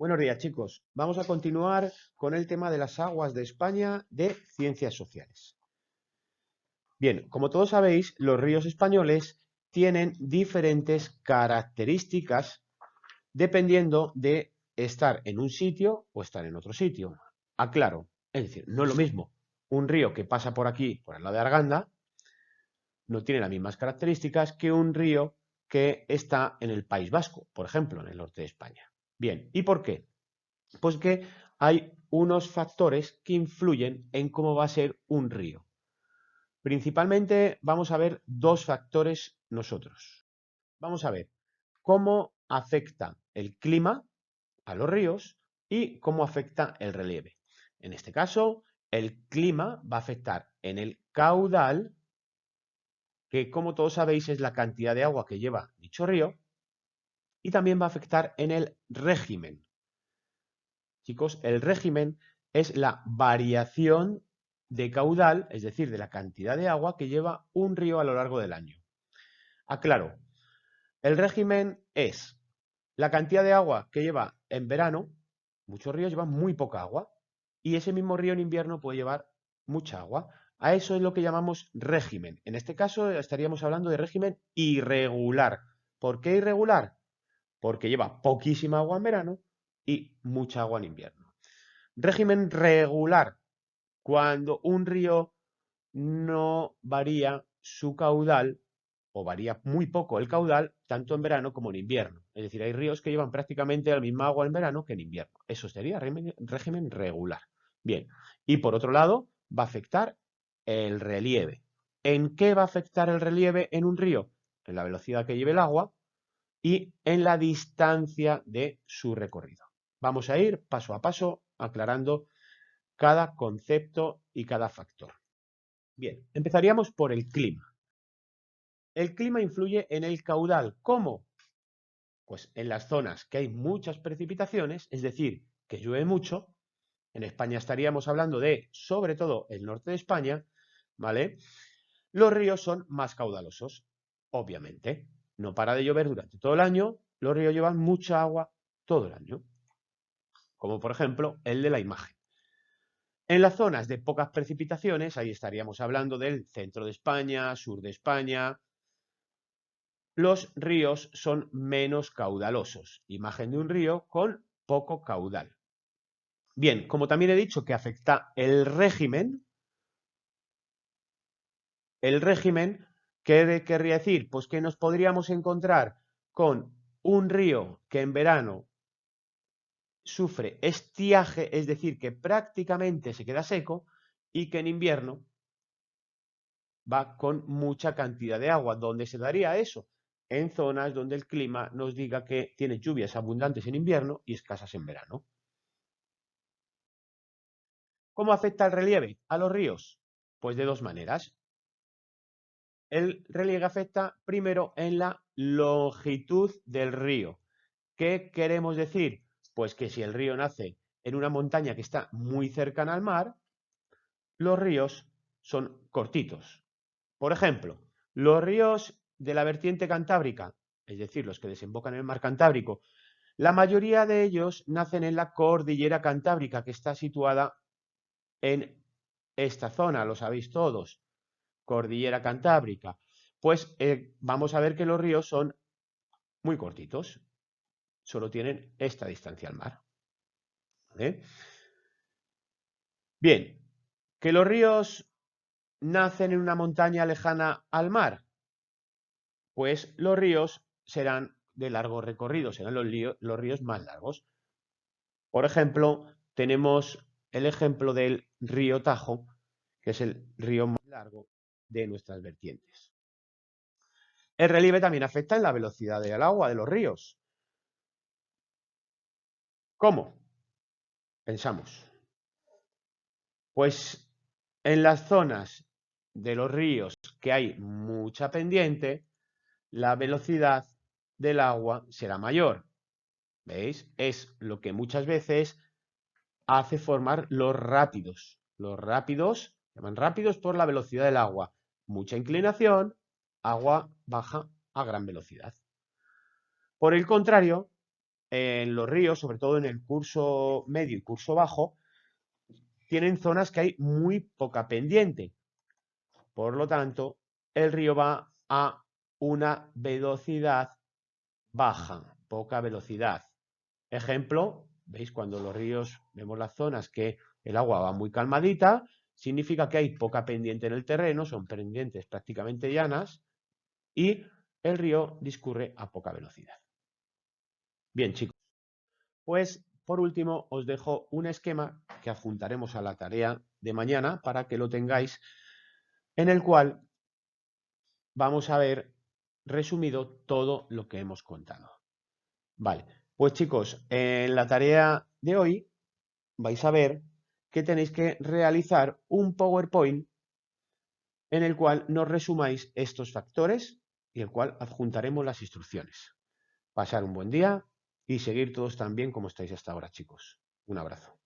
Buenos días, chicos. Vamos a continuar con el tema de las aguas de España de ciencias sociales. Bien, como todos sabéis, los ríos españoles tienen diferentes características dependiendo de estar en un sitio o estar en otro sitio. Aclaro, es decir, no es lo mismo un río que pasa por aquí, por el lado de Arganda, no tiene las mismas características que un río que está en el País Vasco, por ejemplo, en el norte de España. Bien, ¿y por qué? Pues que hay unos factores que influyen en cómo va a ser un río. Principalmente vamos a ver dos factores nosotros. Vamos a ver cómo afecta el clima a los ríos y cómo afecta el relieve. En este caso, el clima va a afectar en el caudal, que como todos sabéis es la cantidad de agua que lleva dicho río, y también va a afectar en el régimen. Chicos, el régimen es la variación de caudal, es decir, de la cantidad de agua que lleva un río a lo largo del año. Aclaro, el régimen es la cantidad de agua que lleva en verano. Muchos ríos llevan muy poca agua y ese mismo río en invierno puede llevar mucha agua. A eso es lo que llamamos régimen. En este caso estaríamos hablando de régimen irregular. ¿Por qué irregular? Porque lleva poquísima agua en verano y mucha agua en invierno. Régimen regular, cuando un río no varía su caudal o varía muy poco el caudal, tanto en verano como en invierno. Es decir, hay ríos que llevan prácticamente la misma agua en verano que en invierno. Eso sería régimen regular. Bien, y por otro lado, va a afectar el relieve. ¿En qué va a afectar el relieve en un río? En la velocidad que lleve el agua y en la distancia de su recorrido. Vamos a ir paso a paso aclarando cada concepto y cada factor. Bien, empezaríamos por el clima. El clima influye en el caudal. ¿Cómo? Pues en las zonas que hay muchas precipitaciones, es decir, que llueve mucho. En España estaríamos hablando de, sobre todo, el norte de España, ¿vale? Los ríos son más caudalosos, obviamente. No para de llover durante todo el año, los ríos llevan mucha agua todo el año, como por ejemplo el de la imagen. En las zonas de pocas precipitaciones, ahí estaríamos hablando del centro de España, sur de España, los ríos son menos caudalosos. Imagen de un río con poco caudal. Bien, como también he dicho que afecta el régimen, ¿qué querría decir? Pues que nos podríamos encontrar con un río que en verano sufre estiaje, es decir, que prácticamente se queda seco, y que en invierno va con mucha cantidad de agua. ¿Dónde se daría eso? En zonas donde el clima nos diga que tiene lluvias abundantes en invierno y escasas en verano. ¿Cómo afecta el relieve a los ríos? Pues de dos maneras. El relieve afecta primero en la longitud del río. ¿Qué queremos decir? Pues que si el río nace en una montaña que está muy cercana al mar, los ríos son cortitos. Por ejemplo, los ríos de la vertiente cantábrica, es decir, los que desembocan en el mar Cantábrico, la mayoría de ellos nacen en la cordillera cantábrica, que está situada en esta zona, lo sabéis todos, cordillera cantábrica. Pues vamos a ver que los ríos son muy cortitos, solo tienen esta distancia al mar. ¿Vale? Bien, que los ríos nacen en una montaña lejana al mar, pues los ríos serán de largo recorrido, serán los ríos más largos. Por ejemplo, tenemos el ejemplo del río Tajo, que es el río más largo de nuestras vertientes. El relieve también afecta en la velocidad del agua de los ríos. ¿Cómo? Pensamos. Pues en las zonas de los ríos que hay mucha pendiente, la velocidad del agua será mayor. ¿Veis? Es lo que muchas veces hace formar los rápidos. Los rápidos se llaman rápidos por la velocidad del agua. Mucha inclinación, agua baja a gran velocidad. Por el contrario, en los ríos, sobre todo en el curso medio y curso bajo, tienen zonas que hay muy poca pendiente. Por lo tanto, el río va a una velocidad baja, poca velocidad. Ejemplo, ¿veis? Cuando los ríos vemos las zonas que el agua va muy calmadita, significa que hay poca pendiente en el terreno, son pendientes prácticamente llanas y el río discurre a poca velocidad. Bien, chicos, pues por último os dejo un esquema que adjuntaremos a la tarea de mañana para que lo tengáis, en el cual vamos a ver resumido todo lo que hemos contado. Vale, pues chicos, en la tarea de hoy vais a ver que tenéis que realizar un PowerPoint en el cual nos resumáis estos factores y el cual adjuntaremos las instrucciones. Pasar un buen día y seguir todos tan bien como estáis hasta ahora, chicos. Un abrazo.